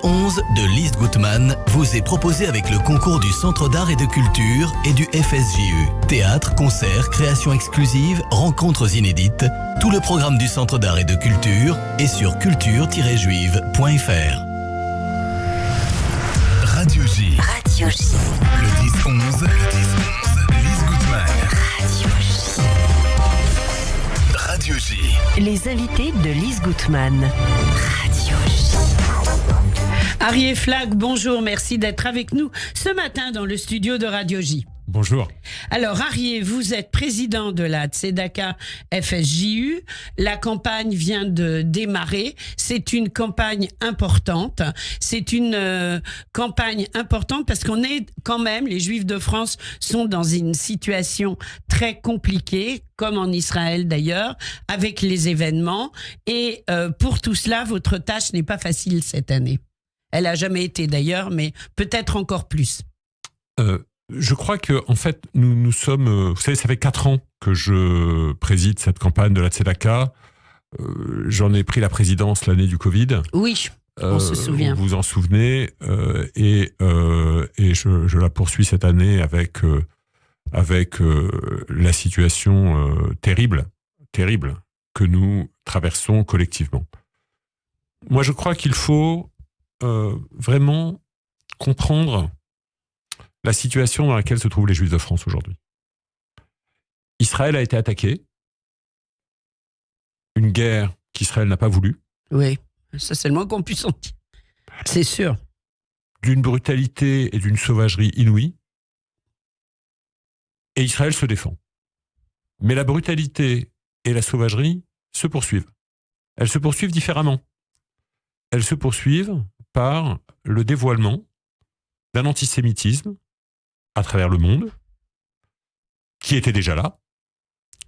10-11 de Lise Gutmann vous est proposé avec le concours du Centre d'art et de culture et du FSJU. Théâtre, concerts, créations exclusives, rencontres inédites. Tout le programme du Centre d'art et de culture est sur culture-juive.fr. Radio J. Radio J. Le 10-11. Lise Gutmann. Radio J. Les invités de Lise Gutmann. Radio J. Arié Flag, bonjour, merci d'être avec nous ce matin dans le studio de Radio J. Bonjour. Alors Arié, vous êtes président de la Tzedaka FSJU. La campagne vient de démarrer. C'est une campagne importante. C'est une campagne importante parce qu'on est quand même, les Juifs de France sont dans une situation très compliquée, comme en Israël d'ailleurs, avec les événements. Et pour tout cela, votre tâche n'est pas facile cette année. Elle n'a jamais été d'ailleurs, mais peut-être encore plus. Je crois que en fait, nous sommes... vous savez, ça fait 4 ans que je préside cette campagne de la Tzedaka. J'en ai pris la présidence l'année du Covid. Oui, on se souvient. Vous vous en souvenez. Et je la poursuis cette année avec la situation terrible que nous traversons collectivement. Moi, je crois qu'il faut vraiment comprendre la situation dans laquelle se trouvent les Juifs de France aujourd'hui. Israël a été attaqué. Une guerre qu'Israël n'a pas voulu. Oui, ça c'est le moins qu'on puisse en dire. C'est sûr. D'une brutalité et d'une sauvagerie inouïe. Et Israël se défend. Mais la brutalité et la sauvagerie se poursuivent. Elles se poursuivent différemment. Elles se poursuivent par le dévoilement d'un antisémitisme à travers le monde, qui était déjà là,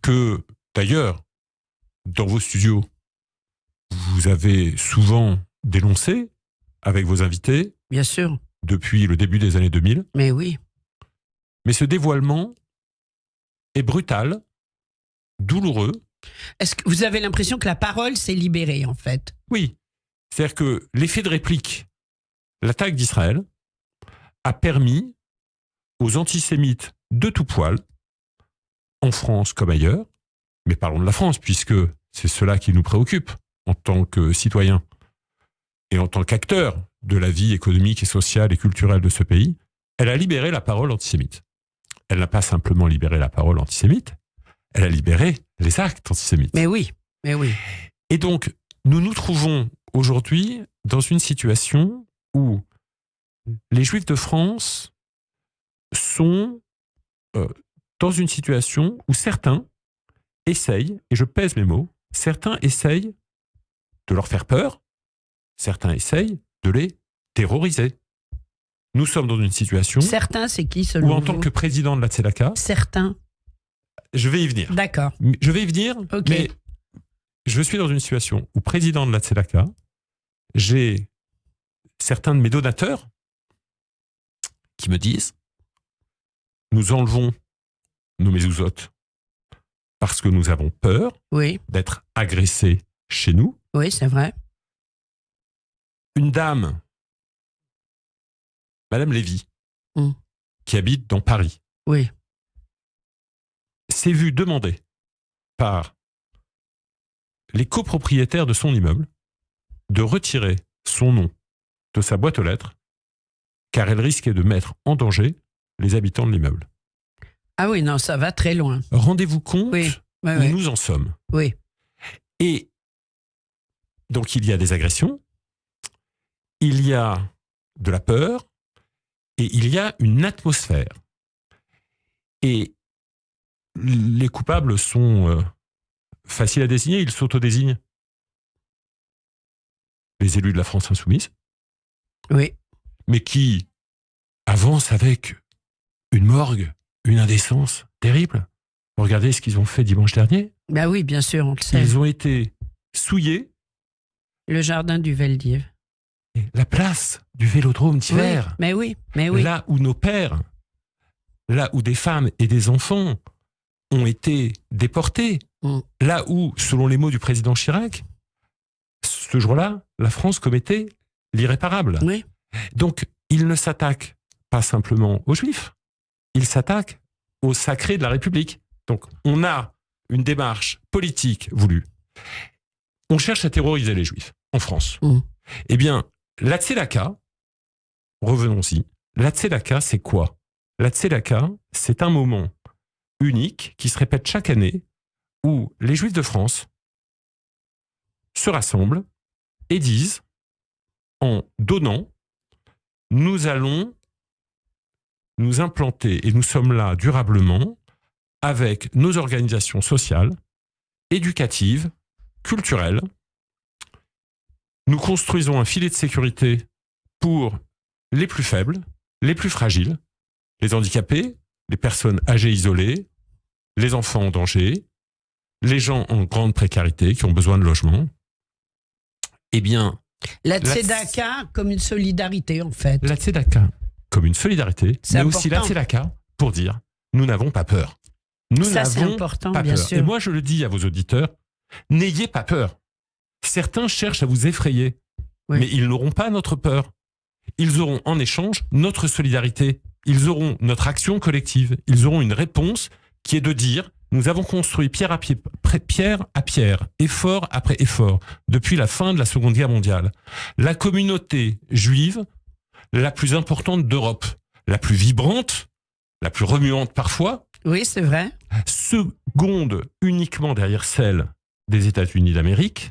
que d'ailleurs, dans vos studios, vous avez souvent dénoncé avec vos invités. Bien sûr. Depuis le début des années 2000. Mais oui. Mais ce dévoilement est brutal, douloureux. Est-ce que vous avez l'impression que la parole s'est libérée, en fait ? Oui. C'est-à-dire que l'effet de réplique, l'attaque d'Israël, a permis aux antisémites de tout poil, en France comme ailleurs, mais parlons de la France, puisque c'est cela qui nous préoccupe en tant que citoyens et en tant qu'acteurs de la vie économique et sociale et culturelle de ce pays, elle a libéré la parole antisémite. Elle n'a pas simplement libéré la parole antisémite, elle a libéré les actes antisémites. Mais oui, mais oui. Et donc, nous nous trouvons aujourd'hui dans une situation où les Juifs de France sont dans une situation où certains essayent, et je pèse mes mots, certains essayent de leur faire peur, certains essayent de les terroriser. Nous sommes dans une situation... Certains, c'est qui selon vous ? Où en tant que président de la Tzedaka... Certains. Je vais y venir. D'accord. Je vais y venir, Ok. Mais je suis dans une situation où président de la Tzedaka, j'ai certains de mes donateurs qui me disent nous enlevons nos mezuzot parce que nous avons peur d'être agressés chez nous. Oui, c'est vrai. Une dame, Madame Lévy, qui habite dans Paris, s'est vue demander par les copropriétaires de son immeuble de retirer son nom de sa boîte aux lettres car elle risquait de mettre en danger les habitants de l'immeuble. Ah oui, non, ça va très loin. Rendez-vous compte où nous en sommes. Oui. Et donc il y a des agressions, il y a de la peur et il y a une atmosphère. Et les coupables sont faciles à désigner, ils s'autodésignent. Les élus de la France insoumise. Oui. Mais qui avancent avec une morgue, une indécence terrible. Regardez ce qu'ils ont fait dimanche dernier. Ben oui, bien sûr, on le sait. Ils ont été souillés. Le jardin du Veldiv. La place du Vélodrome d'hiver. Oui, mais oui, mais oui. Là où nos pères, là où des femmes et des enfants ont été déportés, là où, selon les mots du président Chirac, ce jour-là, la France commettait l'irréparable. Oui. Donc, il ne s'attaque pas simplement aux Juifs, il s'attaque au sacré de la République. Donc, on a une démarche politique voulue. On cherche à terroriser les Juifs en France. Eh bien, la Tzedaka, revenons-y, la Tzedaka, c'est quoi? La Tzedaka, c'est un moment unique qui se répète chaque année où les Juifs de France se rassemblent et disent, en donnant, nous allons nous implanter et nous sommes là durablement avec nos organisations sociales, éducatives, culturelles. Nous construisons un filet de sécurité pour les plus faibles, les plus fragiles, les handicapés, les personnes âgées isolées, les enfants en danger, les gens en grande précarité qui ont besoin de logement. Eh bien, la Tzedaka comme une solidarité, en fait. La Tzedaka comme une solidarité, c'est mais important. aussi la Tzedaka pour dire nous n'avons pas peur. Nous ça, c'est n'avons important, pas bien peur. sûr. Et moi, je le dis à vos auditeurs, n'ayez pas peur. Certains cherchent à vous effrayer, Oui. mais ils n'auront pas notre peur. Ils auront en échange notre solidarité. Ils auront notre action collective. Ils auront une réponse qui est de dire nous avons construit pierre à pierre, effort après effort, depuis la fin de la Seconde Guerre mondiale. La communauté juive, la plus importante d'Europe, la plus vibrante, la plus remuante parfois, Oui, c'est vrai. seconde uniquement derrière celle des États-Unis d'Amérique.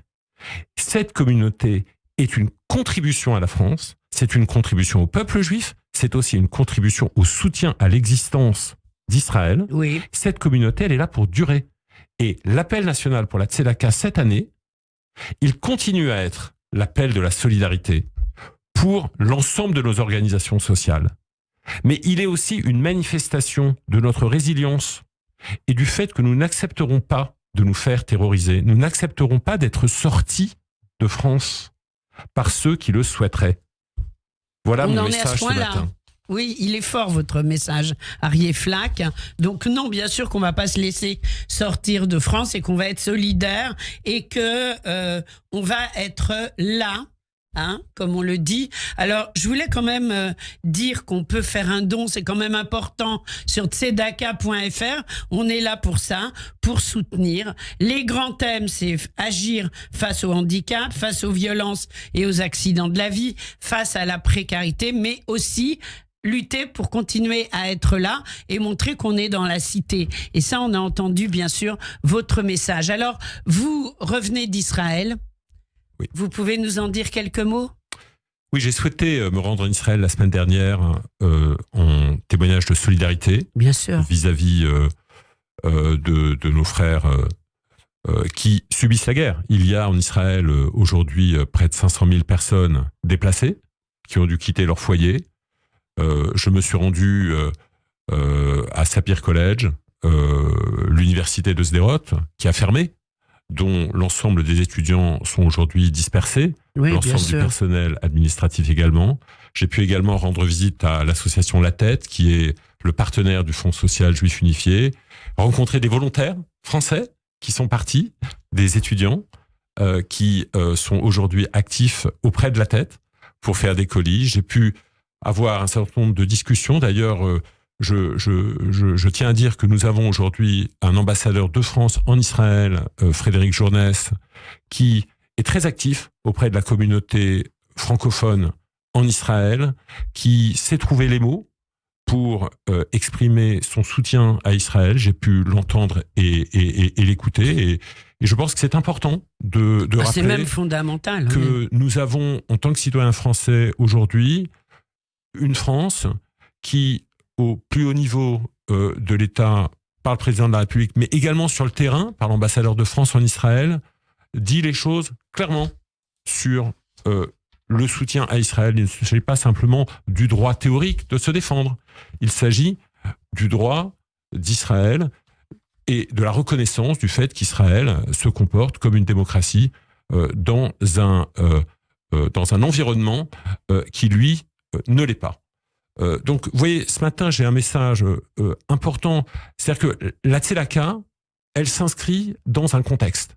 Cette communauté est une contribution à la France, c'est une contribution au peuple juif, c'est aussi une contribution au soutien à l'existence d'Israël. Oui. Cette communauté, elle est là pour durer. Et l'appel national pour la Tzedaka cette année, il continue à être l'appel de la solidarité pour l'ensemble de nos organisations sociales. Mais il est aussi une manifestation de notre résilience et du fait que nous n'accepterons pas de nous faire terroriser. Nous n'accepterons pas d'être sortis de France par ceux qui le souhaiteraient. Voilà On mon en est à message ce ce point-là. matin. Oui, il est fort votre message, Arié Flack. Donc non, bien sûr qu'on va pas se laisser sortir de France et qu'on va être solidaire et que on va être là. Hein, comme on le dit. Alors, je voulais quand même dire qu'on peut faire un don, c'est quand même important, sur tzedaka.fr. On est là pour ça, pour soutenir. Les grands thèmes, c'est agir face au handicap, face aux violences et aux accidents de la vie, face à la précarité, mais aussi lutter pour continuer à être là et montrer qu'on est dans la cité. Et ça, on a entendu, bien sûr, votre message. Alors, vous revenez d'Israël. Oui. Vous pouvez nous en dire quelques mots ? Oui, j'ai souhaité me rendre en Israël la semaine dernière en témoignage de solidarité Bien sûr. vis-à-vis de nos frères qui subissent la guerre. Il y a en Israël aujourd'hui près de 500 000 personnes déplacées qui ont dû quitter leur foyer. Je me suis rendu à Sapir College, l'université de Sderot, qui a fermé, dont l'ensemble des étudiants sont aujourd'hui dispersés, Oui, bien l'ensemble du sûr. personnel administratif également. J'ai pu également rendre visite à l'association La Tête, qui est le partenaire du Fonds social juif unifié, rencontrer des volontaires français qui sont partis, des étudiants qui sont aujourd'hui actifs auprès de La Tête pour faire des colis. J'ai pu avoir un certain nombre de discussions. D'ailleurs, je tiens à dire que nous avons aujourd'hui un ambassadeur de France en Israël, Frédéric Journès, qui est très actif auprès de la communauté francophone en Israël, qui sait trouver les mots pour exprimer son soutien à Israël. J'ai pu l'entendre et l'écouter. Et je pense que c'est important de rappeler C'est même fondamental. que nous avons, en tant que citoyens français aujourd'hui, une France qui, au plus haut niveau de l'État, par le président de la République, mais également sur le terrain, par l'ambassadeur de France en Israël, dit les choses clairement sur le soutien à Israël. Il ne s'agit pas simplement du droit théorique de se défendre. Il s'agit du droit d'Israël et de la reconnaissance du fait qu'Israël se comporte comme une démocratie dans un environnement qui, lui, ne l'est pas. Donc, vous voyez, ce matin, j'ai un message important. C'est-à-dire que la Tzedaka, elle s'inscrit dans un contexte.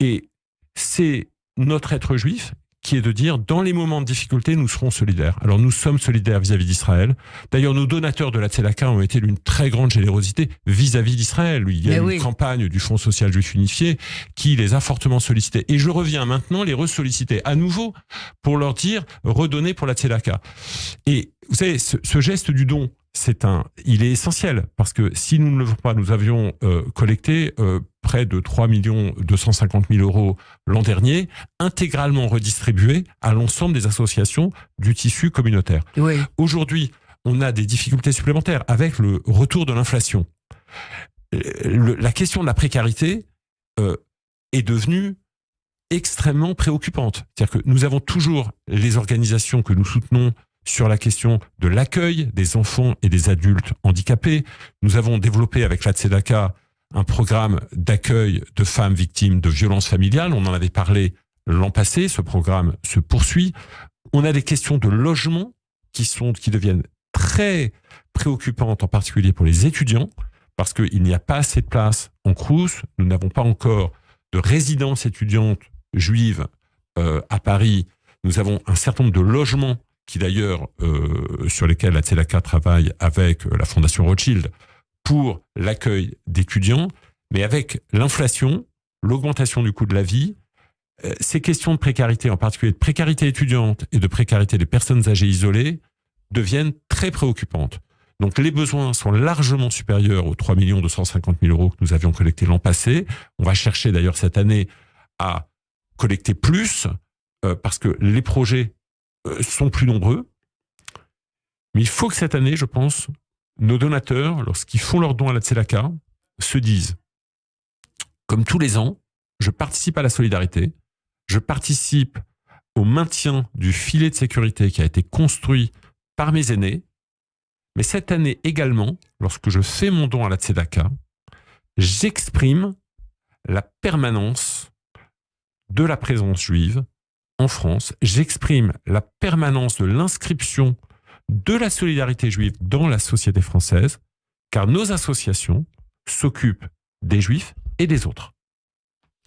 Et c'est notre être juif qui est de dire, dans les moments de difficulté, nous serons solidaires. Alors nous sommes solidaires vis-à-vis d'Israël. D'ailleurs, nos donateurs de la Tzedaka ont été d'une très grande générosité vis-à-vis d'Israël. Il y a une campagne du Fonds social juif unifié qui les a fortement sollicités. Et je reviens maintenant les ressolliciter à nouveau pour leur dire, redonnez pour la Tzedaka. Et vous savez, ce geste du don, il est essentiel, parce que si nous ne le faisons pas, nous avions collecté près de 3 250 000 euros l'an dernier, intégralement redistribués à l'ensemble des associations du tissu communautaire. Oui. Aujourd'hui, on a des difficultés supplémentaires avec le retour de l'inflation. La question de la précarité est devenue extrêmement préoccupante. C'est-à-dire que nous avons toujours les organisations que nous soutenons sur la question de l'accueil des enfants et des adultes handicapés. Nous avons développé avec la Tzedaka un programme d'accueil de femmes victimes de violences familiales. On en avait parlé l'an passé, ce programme se poursuit. On a des questions de logement qui deviennent très préoccupantes, en particulier pour les étudiants, parce qu'il n'y a pas assez de place en Crous. Nous n'avons pas encore de résidences étudiantes juives à Paris. Nous avons un certain nombre de logements qui d'ailleurs, sur lesquels la Tzedaka travaille avec la Fondation Rothschild pour l'accueil d'étudiants, mais avec l'inflation, l'augmentation du coût de la vie, ces questions de précarité, en particulier de précarité étudiante et de précarité des personnes âgées isolées, deviennent très préoccupantes. Donc les besoins sont largement supérieurs aux 3 250 000 euros que nous avions collectés l'an passé. On va chercher d'ailleurs cette année à collecter plus, parce que les projets sont plus nombreux. Mais il faut que cette année, je pense, nos donateurs, lorsqu'ils font leurs dons à la Tzedaka, se disent, comme tous les ans, je participe à la solidarité, je participe au maintien du filet de sécurité qui a été construit par mes aînés, mais cette année également, lorsque je fais mon don à la Tzedaka, j'exprime la permanence de la présence juive en France, j'exprime la permanence de l'inscription de la solidarité juive dans la société française, car nos associations s'occupent des juifs et des autres.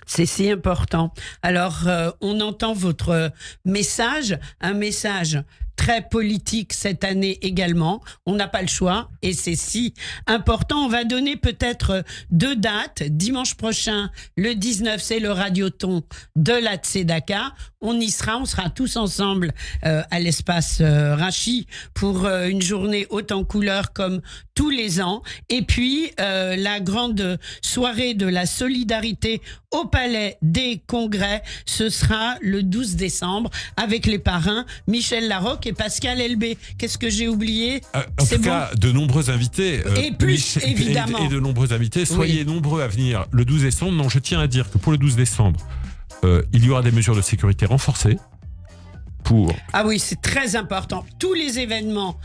C'est si important. Alors, on entend votre message, un message très politique cette année également. On n'a pas le choix et c'est si important. On va donner peut-être 2 dates. Dimanche prochain, le 19, c'est le radioton de la Tzedaka. On y sera, on sera tous ensemble à l'espace Rachi pour une journée haute en couleurs comme tous les ans. Et puis, la grande soirée de la solidarité au Palais des Congrès, ce sera le 12 décembre avec les parrains Michel Larocque et Pascal Elbé. Qu'est-ce que j'ai oublié? En tout cas, de nombreux invités. Et plus, évidemment. Et de nombreux invités. Soyez nombreux à venir le 12 décembre. Non, je tiens à dire que pour le 12 décembre, il y aura des mesures de sécurité renforcées pour... Ah oui, c'est très important. Tous les événements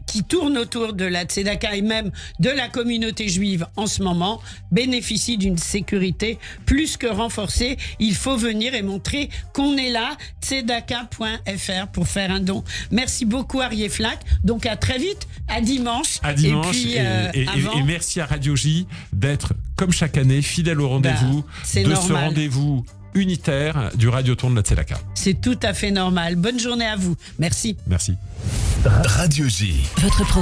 qui tournent autour de la Tzedaka et même de la communauté juive en ce moment bénéficient d'une sécurité plus que renforcée. Il faut venir et montrer qu'on est là, tzedaka.fr pour faire un don. Merci beaucoup Arié Flack. Donc à très vite, à dimanche. À dimanche et merci à Radio J d'être comme chaque année fidèle au rendez-vous, c'est de normal. ce rendez-vous unitaire du Radioton de la Tzedaka. C'est tout à fait normal. Bonne journée à vous. Merci. Merci. Radio J. Votre